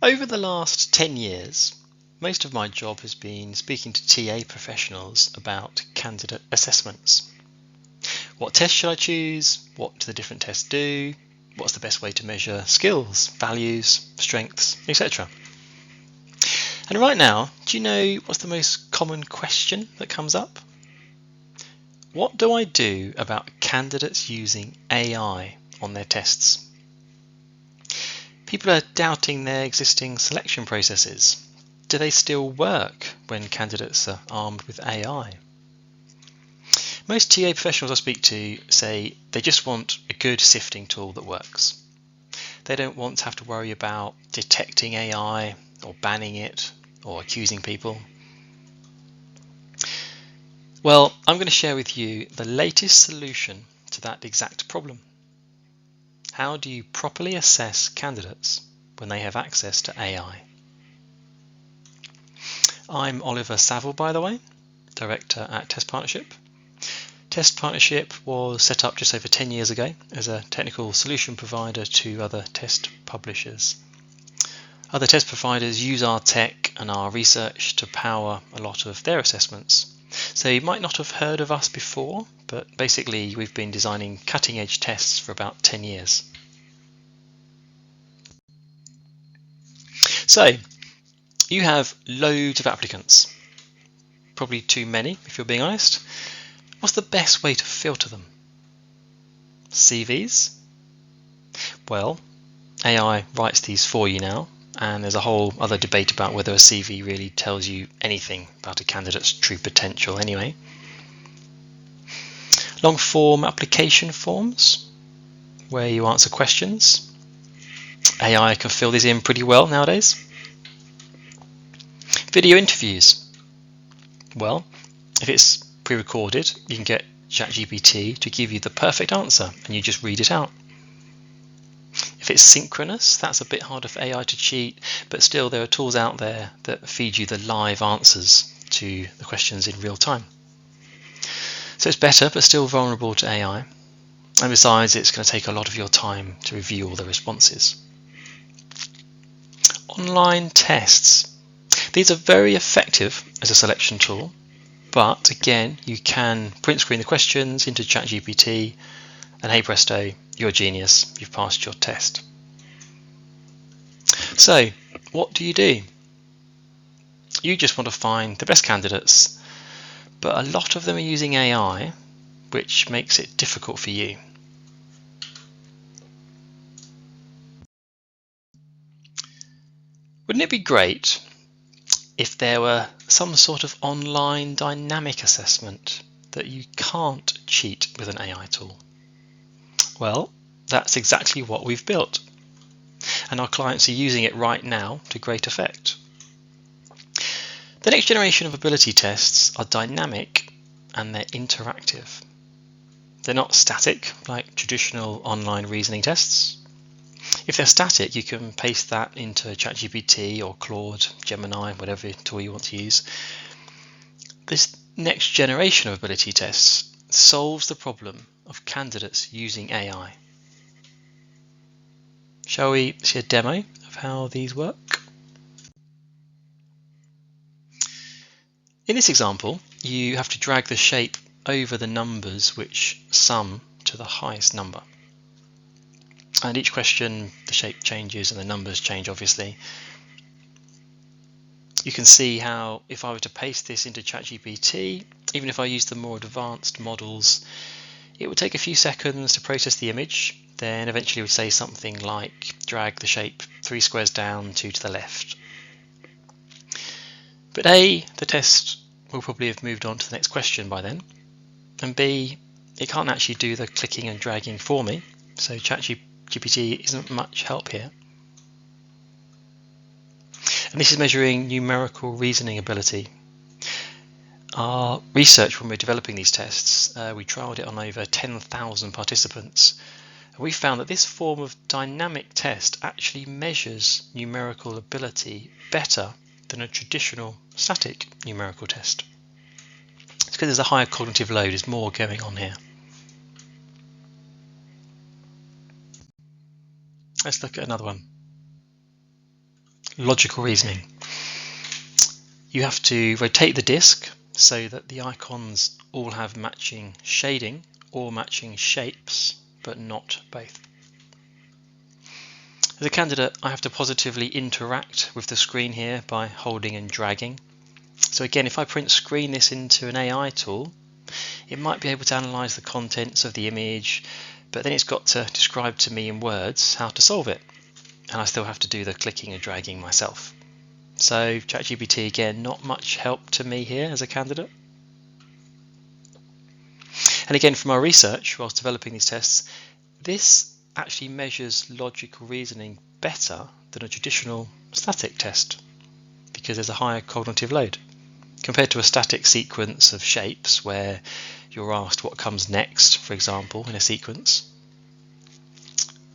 Over the last 10 years, most of my job has been speaking to TA professionals about candidate assessments. What test should I choose? What do the different tests do? What's the best way to measure skills, values, strengths, etc.? And right now, do you know what's the most common question that comes up? What do I do about candidates using AI on their tests? People are doubting their existing selection processes. Do they still work when candidates are armed with AI? Most TA professionals I speak to say they just want a good sifting tool that works. They don't want to have to worry about detecting AI or banning it or accusing people. Well, I'm going to share with you the latest solution to that exact problem. How do you properly assess candidates when they have access to AI? I'm Oliver Saville, by the way, Director at Test Partnership. Test Partnership was set up just over 10 years ago as a technical solution provider to other test publishers. Other test providers use our tech and our research to power a lot of their assessments. So you might not have heard of us before, but basically we've been designing cutting-edge tests for about 10 years. So you have loads of applicants, probably too many if you're being honest. What's the best way to filter them? CVs? Well, AI writes these for you now, and there's a whole other debate about whether a CV really tells you anything about a candidate's true potential anyway. Long form application forms, where you answer questions. AI can fill these in pretty well nowadays. Video interviews. Well, if it's pre-recorded, you can get ChatGPT to give you the perfect answer and you just read it out. If it's synchronous, that's a bit harder for AI to cheat, but still there are tools out there that feed you the live answers to the questions in real time. So it's better, but still vulnerable to AI. And besides, it's going to take a lot of your time to review all the responses. Online tests. These are very effective as a selection tool, but again, you can print screen the questions into ChatGPT, and hey presto, you're a genius, you've passed your test. So, what do? You just want to find the best candidates, but a lot of them are using AI, which makes it difficult for you. Wouldn't it be great if there were some sort of online dynamic assessment that you can't cheat with an AI tool? Well, that's exactly what we've built, and our clients are using it right now to great effect. The next generation of ability tests are dynamic and they're interactive. They're not static like traditional online reasoning tests. If they're static, you can paste that into ChatGPT or Claude, Gemini, whatever tool you want to use. This next generation of ability tests solves the problem of candidates using AI. Shall we see a demo of how these work? In this example, you have to drag the shape over the numbers which sum to the highest number. And each question, the shape changes and the numbers change, obviously. You can see how if I were to paste this into ChatGPT, even if I use the more advanced models, it would take a few seconds to process the image, then eventually it would say something like drag the shape 3 squares down, 2 to the left. But A, the test will probably have moved on to the next question by then, and B, it can't actually do the clicking and dragging for me, so ChatGPT isn't much help here. And this is measuring numerical reasoning ability. Our research when we're developing these tests, we trialled it on over 10,000 participants. And we found that this form of dynamic test actually measures numerical ability better than a traditional static numerical test. It's because there's a higher cognitive load, there's more going on here. Let's look at another one. Logical reasoning. You have to rotate the disk so that the icons all have matching shading or matching shapes, but not both. As a candidate, I have to positively interact with the screen here by holding and dragging. So again, if I print screen this into an AI tool, it might be able to analyze the contents of the image, but then it's got to describe to me in words how to solve it. And I still have to do the clicking and dragging myself. So ChatGPT, again, not much help to me here as a candidate. And again, from our research whilst developing these tests, this actually measures logical reasoning better than a traditional static test because there's a higher cognitive load compared to a static sequence of shapes where you're asked what comes next, for example, in a sequence.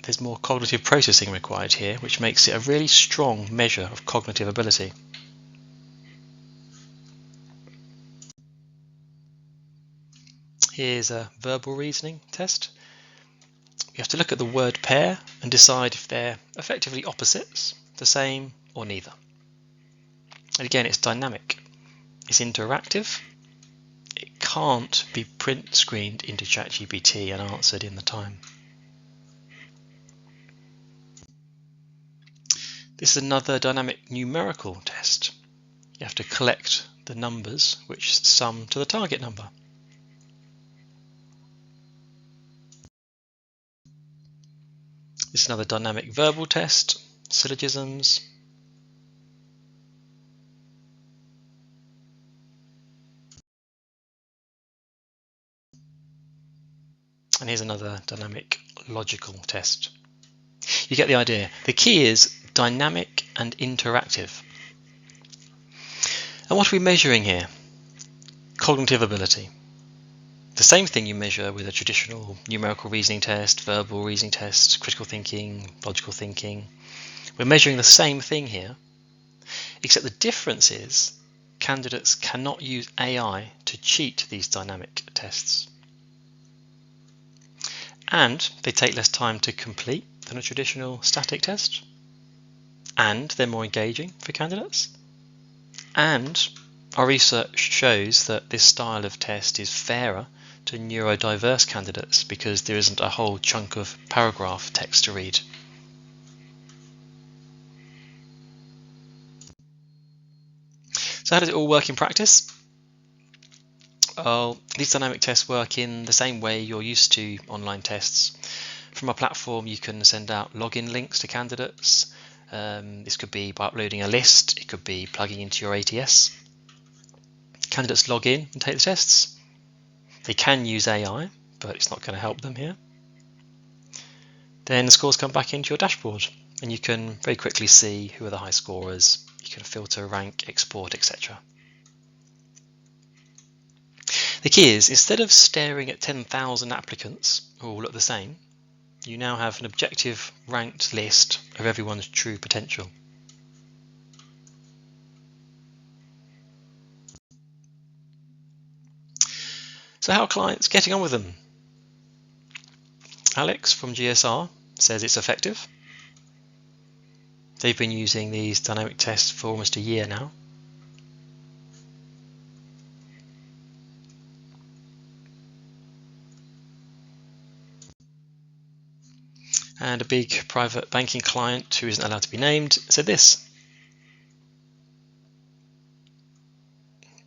There's more cognitive processing required here, which makes it a really strong measure of cognitive ability. Here's a verbal reasoning test. You have to look at the word pair and decide if they're effectively opposites, the same, or neither. And again, it's dynamic. It's interactive. It can't be print screened into ChatGPT and answered in the time. This is another dynamic numerical test. You have to collect the numbers which sum to the target number. This is another dynamic verbal test, syllogisms. And here's another dynamic logical test. You get the idea. The key is dynamic and interactive. And what are we measuring here? Cognitive ability. The same thing you measure with a traditional numerical reasoning test, verbal reasoning test, critical thinking, logical thinking. We're measuring the same thing here, except the difference is candidates cannot use AI to cheat these dynamic tests. And they take less time to complete than a traditional static test. And they're more engaging for candidates. And our research shows that this style of test is fairer to neurodiverse candidates because there isn't a whole chunk of paragraph text to read. So how does it all work in practice? Well, these dynamic tests work in the same way you're used to online tests. From our platform, you can send out login links to candidates. This could be by uploading a list. It could be plugging into your ATS. Candidates log in and take the tests. They can use AI, but it's not going to help them here. Then the scores come back into your dashboard, and you can very quickly see who are the high scorers. You can filter, rank, export, etc. The key is, instead of staring at 10,000 applicants who all look the same, you now have an objective ranked list of everyone's true potential. So how are clients getting on with them? Alex from GSR says it's effective. They've been using these dynamic tests for almost a year now. And a big private banking client who isn't allowed to be named said this.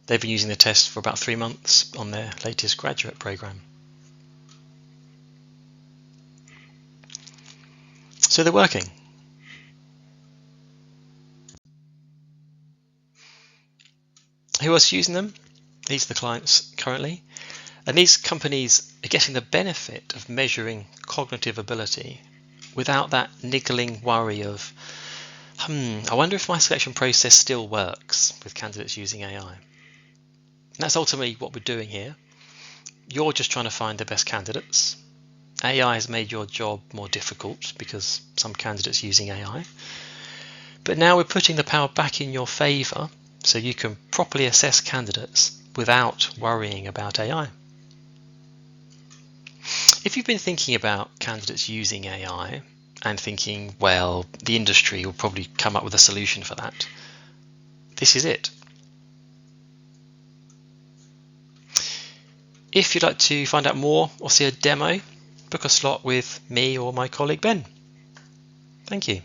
They've been using the test for about 3 months on their latest graduate program. So they're working. Who else is using them? These are the clients currently. And these companies are getting the benefit of measuring cognitive ability without that niggling worry of, I wonder if my selection process still works with candidates using AI. And that's ultimately what we're doing here. You're just trying to find the best candidates. AI has made your job more difficult because some candidates are using AI. But now we're putting the power back in your favour so you can properly assess candidates without worrying about AI. If you've been thinking about candidates using AI and thinking, well, the industry will probably come up with a solution for that, this is it. If you'd like to find out more or see a demo, book a slot with me or my colleague Ben. Thank you.